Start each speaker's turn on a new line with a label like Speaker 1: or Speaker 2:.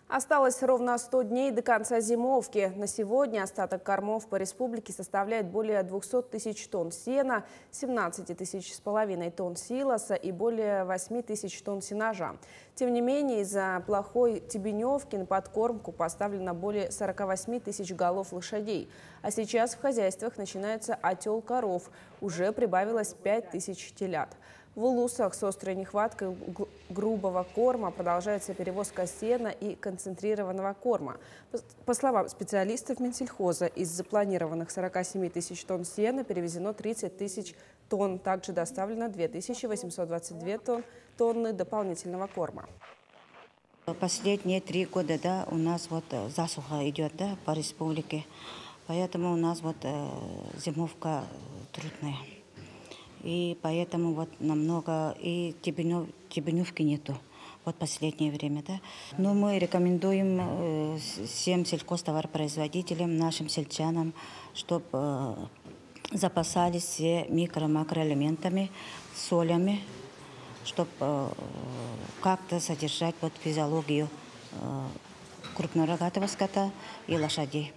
Speaker 1: Осталось ровно 100 дней до конца зимовки. На сегодня остаток кормов по республике составляет более 200 тысяч тонн сена, 17 тысяч с половиной тонн силоса и более 8 тысяч тонн сенажа. Тем не менее, из-за плохой тебеневки на подкормку поставлено более 48 тысяч голов лошадей. А сейчас в хозяйствах начинается отел коров. Уже прибавилось 5 тысяч телят. В Улусах с острой нехваткой грубого корма продолжается перевозка сена и концентрированного корма. По словам специалистов Минсельхоза, из запланированных 47 тысяч тонн сена перевезено 30 тысяч тонн. Также доставлено 2822 тонны дополнительного корма.
Speaker 2: Последние 3 года, у нас засуха идет, по республике, поэтому у нас зимовка трудная. И поэтому намного и тебеневки нету последнее время, Но мы рекомендуем всем сельхозтоваропроизводителям, нашим сельчанам, чтобы запасались все микро-макроэлементами, солями, чтобы как-то содержать физиологию крупнорогатого скота и лошадей.